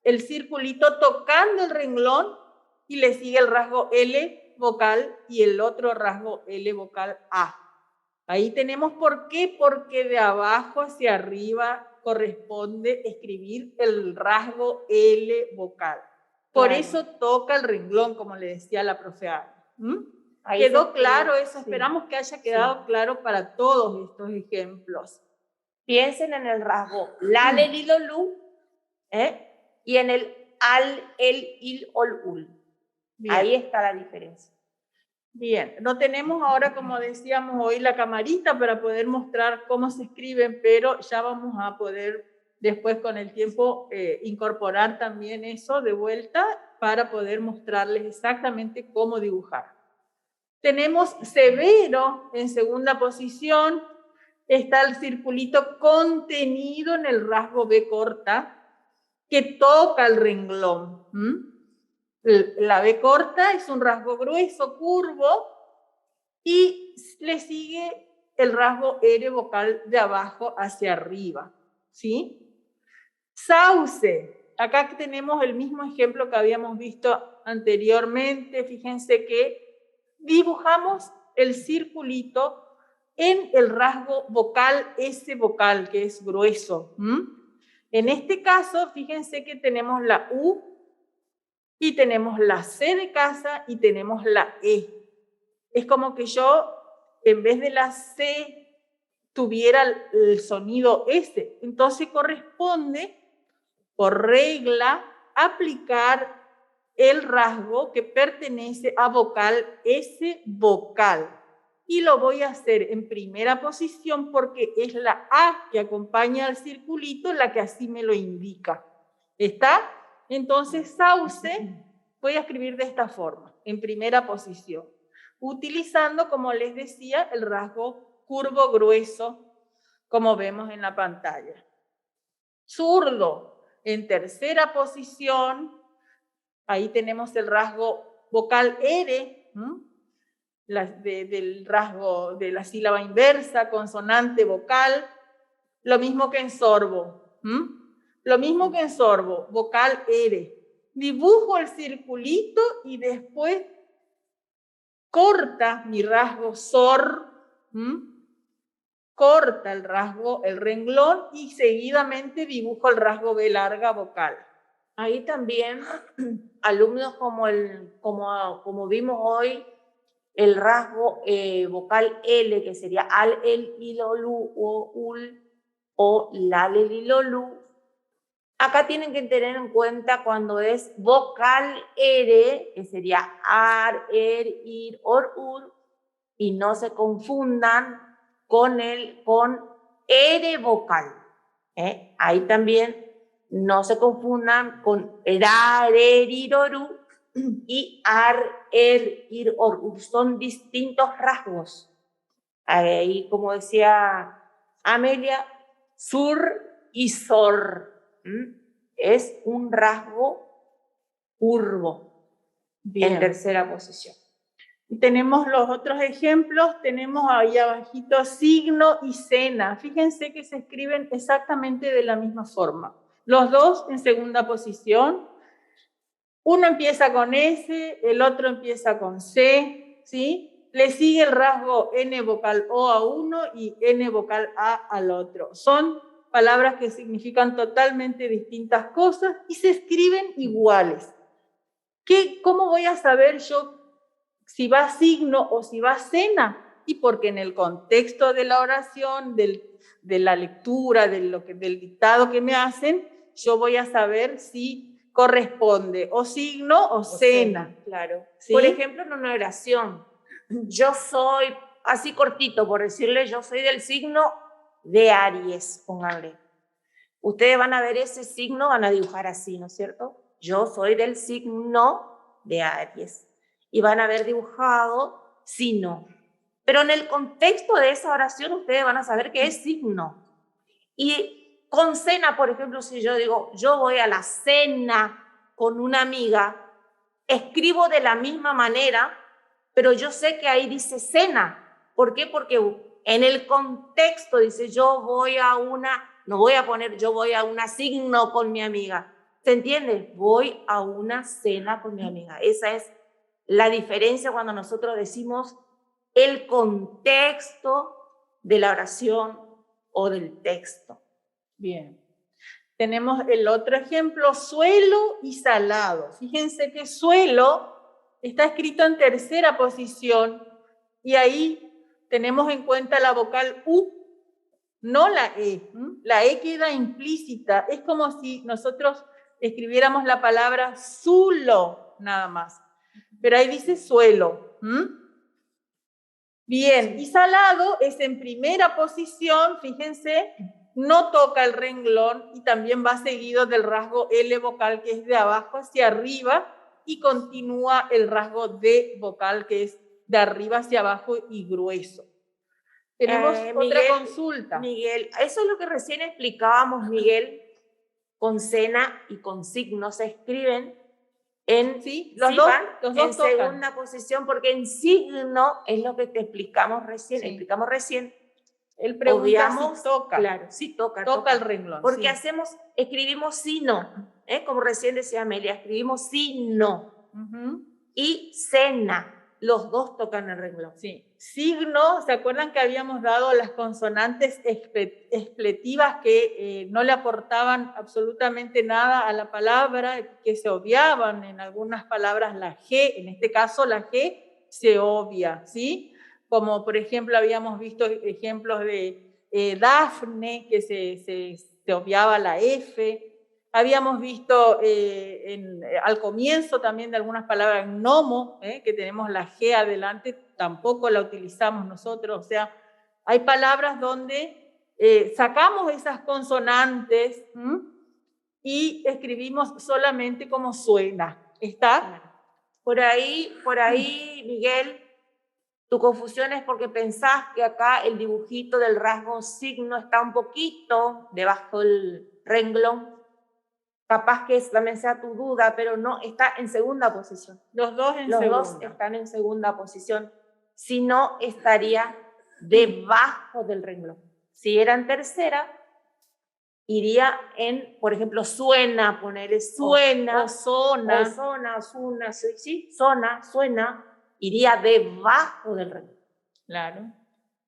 el circulito tocando el renglón y le sigue el rasgo L vocal y el otro rasgo L vocal A. Ahí tenemos por qué, porque de abajo hacia arriba corresponde escribir el rasgo L vocal. Por Claro. eso toca el renglón, como le decía la profe Ana. Ahí ¿Quedó se claro escribe, eso? sí. Esperamos que haya quedado claro para todos estos ejemplos. Piensen en el rasgo lal, el, il, ol, u, y en el al, el, il, ol, ul. Bien. Ahí está la diferencia. Bien, no tenemos ahora, como decíamos hoy, la camarita para poder mostrar cómo se escriben, pero ya vamos a poder después con el tiempo incorporar también eso de vuelta para poder mostrarles exactamente cómo dibujar. Tenemos severo en segunda posición, está el circulito contenido en el rasgo B corta que toca el renglón. La B corta es un rasgo grueso, curvo, y le sigue el rasgo R vocal de abajo hacia arriba, ¿sí? Sauce. Acá tenemos el mismo ejemplo que habíamos visto anteriormente. Fíjense que dibujamos el circulito en el rasgo vocal, S vocal, que es grueso. En este caso, fíjense que tenemos la U, y tenemos la C de casa y tenemos la E. Es como que yo, en vez de la C, tuviera el sonido S. Entonces corresponde, por regla, aplicar el rasgo que pertenece a vocal S vocal. Y lo voy a hacer en primera posición porque es la A que acompaña al circulito la que así me lo indica. ¿Está? Entonces, sauce, voy a escribir de esta forma, en primera posición, utilizando, como les decía, el rasgo curvo grueso, como vemos en la pantalla. Zurdo, en tercera posición, ahí tenemos el rasgo vocal R, del rasgo de la sílaba inversa, consonante vocal, lo mismo que en sorbo. Lo mismo que en sorbo, vocal R. Dibujo el circulito y después corta mi rasgo sor, corta el rasgo, el renglón y seguidamente dibujo el rasgo B larga vocal. Ahí también, alumnos como vimos hoy, el rasgo vocal L, que sería al, el, il, ol, u, o, ul, o lal, el, il, ol, u. Acá tienen que tener en cuenta cuando es vocal R, que sería ar, er, ir, or, ur, y no se confundan con R vocal. Ahí también no se confundan con rar, er, ir, or, u, y ar, er, ir, or, u. Son distintos rasgos. Ahí, como decía Amelia, sur y sor. Es un rasgo curvo. Bien. En tercera posición. Tenemos los otros ejemplos, tenemos ahí abajito signo y cena. Fíjense que se escriben exactamente de la misma forma. Los dos en segunda posición. Uno empieza con S, el otro empieza con C, ¿sí? Le sigue el rasgo N vocal O a uno y N vocal A al otro. Son palabras que significan totalmente distintas cosas y se escriben iguales. ¿Cómo voy a saber yo si va signo o si va cena? Y porque en el contexto de la oración, de la lectura, del dictado que me hacen, yo voy a saber si corresponde o signo o cena. Claro. ¿Sí? Por ejemplo, en una oración, yo soy, así cortito por decirle, yo soy del signo de Aries, pónganle. Ustedes van a ver ese signo, van a dibujar así, ¿no es cierto? Yo soy del signo de Aries. Y van a haber dibujado signo. Pero en el contexto de esa oración, ustedes van a saber que es signo. Y con cena, por ejemplo, si yo digo, yo voy a la cena con una amiga, escribo de la misma manera, pero yo sé que ahí dice cena. ¿Por qué? Porque en el contexto dice, yo voy a una, no voy a poner, yo voy a una signo con mi amiga. ¿Se entiende? Voy a una cena con mi amiga. Esa es la diferencia cuando nosotros decimos el contexto de la oración o del texto. Bien. Tenemos el otro ejemplo, suelo y salado. Fíjense que suelo está escrito en tercera posición y ahí tenemos en cuenta la vocal U, no la E. La E queda implícita. Es como si nosotros escribiéramos la palabra sulo, nada más. Pero ahí dice suelo. Bien, y salado es en primera posición, fíjense, no toca el renglón y también va seguido del rasgo L vocal, que es de abajo hacia arriba, y continúa el rasgo D vocal, que es de arriba hacia abajo y grueso. Tenemos otra consulta. Miguel, eso es lo que recién explicábamos, Miguel, con cena y con signo se escriben en, sí, los dos en segunda posición, porque en signo es lo que te explicamos recién, Él pregunta obviamos, si toca. Claro, sí toca el renglón. Porque escribimos sino, como recién decía Amelia, escribimos sino. Y cena, los dos tocan el renglón. Sí. Signo, ¿se acuerdan que habíamos dado las consonantes expletivas que no le aportaban absolutamente nada a la palabra, que se obviaban en algunas palabras la G, en este caso la G se obvia, ¿sí? Como por ejemplo habíamos visto ejemplos de Dafne, que se obviaba la F. Habíamos visto al comienzo también de algunas palabras gnomo, que tenemos la G adelante, tampoco la utilizamos nosotros. O sea, hay palabras donde sacamos esas consonantes y escribimos solamente como suena. ¿Está? Por ahí, Miguel, tu confusión es porque pensás que acá el dibujito del rasgo signo está un poquito debajo del renglón. Capaz que también sea tu duda, pero no, está en segunda posición. Los dos están en segunda posición. Si no, estaría debajo del renglón. Si era en tercera, iría en, por ejemplo, suena, ponerle suena, o zona. Sí, suena, iría debajo del renglón. Claro.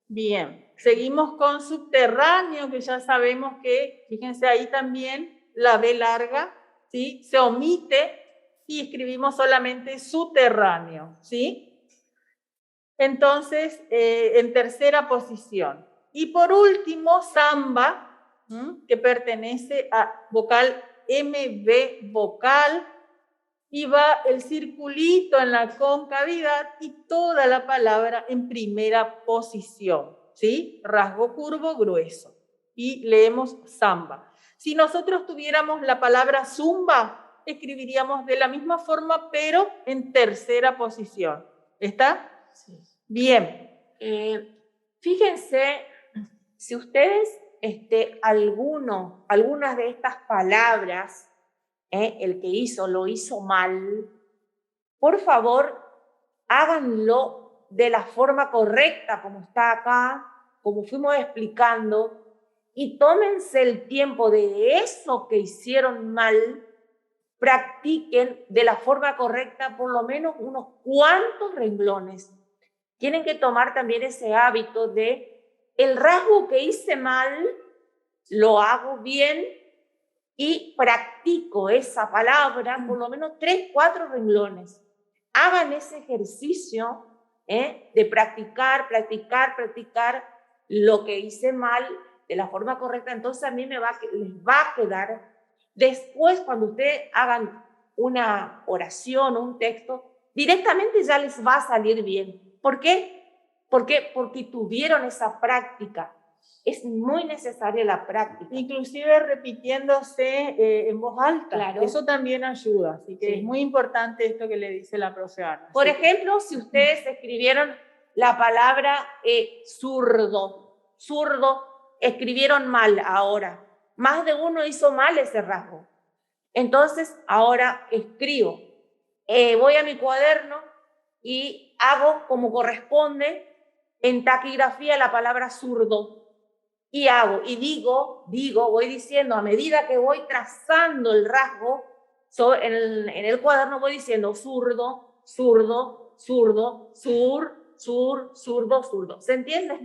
Bien, seguimos con subterráneo, que ya sabemos que, fíjense ahí también, la B larga, ¿sí? Se omite y escribimos solamente subterráneo, ¿sí? Entonces, en tercera posición. Y por último, samba, que pertenece a vocal MB vocal, y va el circulito en la concavidad y toda la palabra en primera posición, ¿sí? Rasgo curvo grueso. Y leemos samba. Si nosotros tuviéramos la palabra zumba, escribiríamos de la misma forma, pero en tercera posición. ¿Está? Sí. Bien. Fíjense, si ustedes, algunas de estas palabras, el que lo hizo mal, por favor, háganlo de la forma correcta, como está acá, como fuimos explicando, y tómense el tiempo de eso que hicieron mal, practiquen de la forma correcta por lo menos unos cuantos renglones. Tienen que tomar también ese hábito de el rasgo que hice mal, lo hago bien y practico esa palabra por lo menos 3, 4 renglones. Hagan ese ejercicio de practicar lo que hice mal de la forma correcta. Entonces a mí les va a quedar. Después, cuando ustedes hagan una oración o un texto, directamente ya les va a salir bien. ¿Por qué? Porque tuvieron esa práctica. Es muy necesaria la práctica. Inclusive repitiéndose en voz alta. Claro. Eso también ayuda. Así que sí, es muy importante esto que le dice la profe Ana. Por ejemplo, si ustedes escribieron la palabra zurdo, escribieron mal ahora. Más de uno hizo mal ese rasgo. Entonces, ahora escribo. Voy a mi cuaderno y hago como corresponde en taquigrafía la palabra zurdo. Y voy diciendo, a medida que voy trazando el rasgo, en el cuaderno voy diciendo zurdo, zurdo, zurdo, zurdo. ¿Se entiende?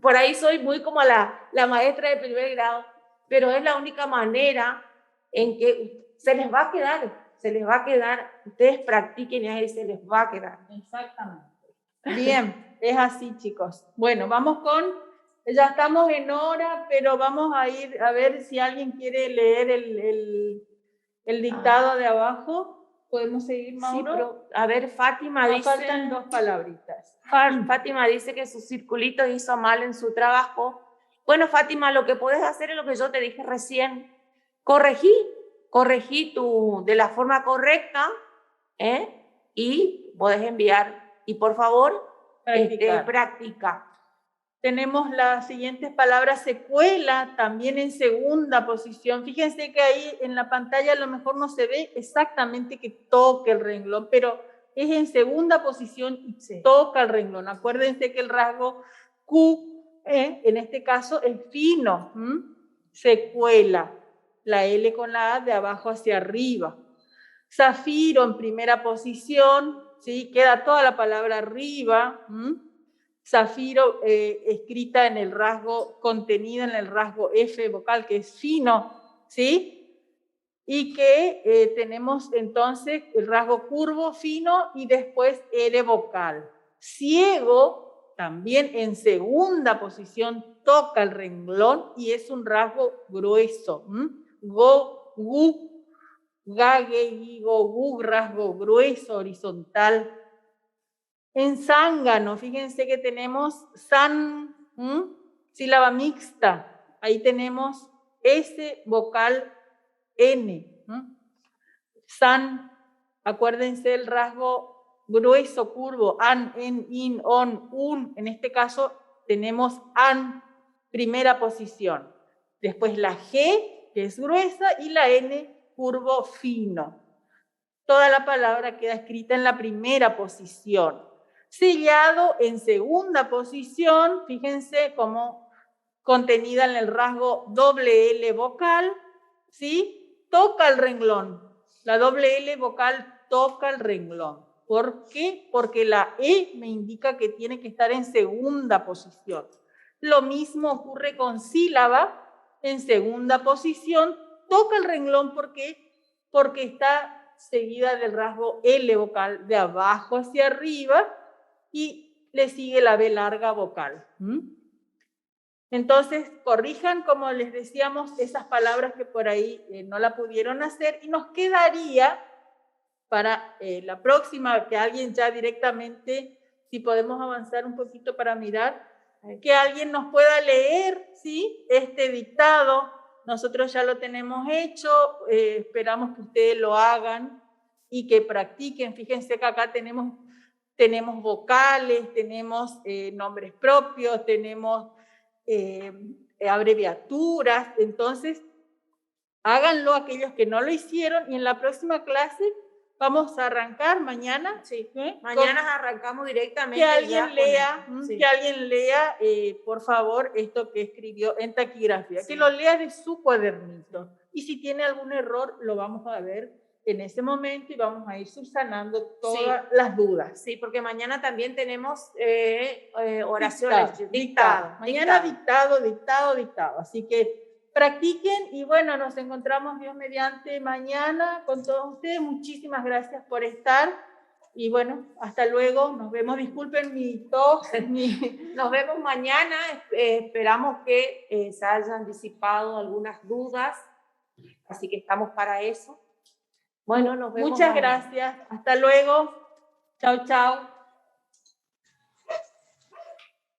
Por ahí soy muy como la maestra de primer grado. pero es la única manera en que se les va a quedar, ustedes practiquen y ahí se les va a quedar. Exactamente. Bien, es así, chicos. Bueno, vamos ya estamos en hora, pero vamos a ir a ver si alguien quiere leer el dictado de abajo. ¿Podemos seguir, Mauro? Sí, pero, a ver, Fátima Nos dice... faltan 2 palabritas. Fátima dice que su circulito hizo mal en su trabajo. Bueno, Fátima, lo que puedes hacer es lo que yo te dije recién. Corregí de la forma correcta, y podés enviar. Y por favor, practica. Tenemos las siguientes palabras: secuela, también en segunda posición. Fíjense que ahí en la pantalla a lo mejor no se ve exactamente que toque el renglón, pero es en segunda posición y toca el renglón. Acuérdense que el rasgo Q, en este caso, es fino. Secuela, la L con la A de abajo hacia arriba. Zafiro en primera posición, ¿sí? Queda toda la palabra arriba. Zafiro escrita en el rasgo, contenida en el rasgo F vocal, que es fino, ¿sí? Y que tenemos entonces el rasgo curvo, fino, y después R vocal. Ciego, también en segunda posición, toca el renglón y es un rasgo grueso. Go, gu, gague, gigo, gu, rasgo grueso, horizontal. En zángano, fíjense que tenemos san, sílaba mixta. Ahí tenemos S vocal N. San, acuérdense el rasgo grueso, curvo, an, en, in, on, un. En este caso tenemos an, primera posición. Después la G, que es gruesa, y la N, curvo, fino. Toda la palabra queda escrita en la primera posición. Sellado en segunda posición, fíjense como contenida en el rasgo doble L vocal, ¿sí? Toca el renglón. La doble L vocal toca el renglón. ¿Por qué? Porque la E me indica que tiene que estar en segunda posición. Lo mismo ocurre con sílaba, en segunda posición, toca el renglón porque está seguida del rasgo L vocal de abajo hacia arriba y le sigue la B larga vocal. Entonces, corrijan, como les decíamos, esas palabras que por ahí no la pudieron hacer, y nos quedaría para la próxima, que alguien ya directamente, si podemos avanzar un poquito para mirar, que alguien nos pueda leer, ¿sí? Este dictado. Nosotros ya lo tenemos hecho, esperamos que ustedes lo hagan y que practiquen. Fíjense que acá tenemos vocales, tenemos nombres propios, tenemos abreviaturas. Entonces, háganlo aquellos que no lo hicieron, y en la próxima clase vamos a arrancar mañana. Sí, mañana arrancamos directamente. Que alguien lea, que alguien lea, por favor, esto que escribió en taquigrafía. Sí. Que lo lea de su cuadernito. Y si tiene algún error, lo vamos a ver en ese momento y vamos a ir subsanando todas las dudas. Sí, porque mañana también tenemos oraciones. Dictado. Mañana dictado. Así que practiquen y bueno, nos encontramos Dios mediante mañana con todos ustedes. Muchísimas gracias por estar y bueno, hasta luego. Nos vemos. Disculpen mi tos. Nos vemos mañana. Esperamos que se hayan disipado algunas dudas. Así que estamos para eso. Bueno, nos vemos. Muchas gracias. Hasta luego. Chao, chao.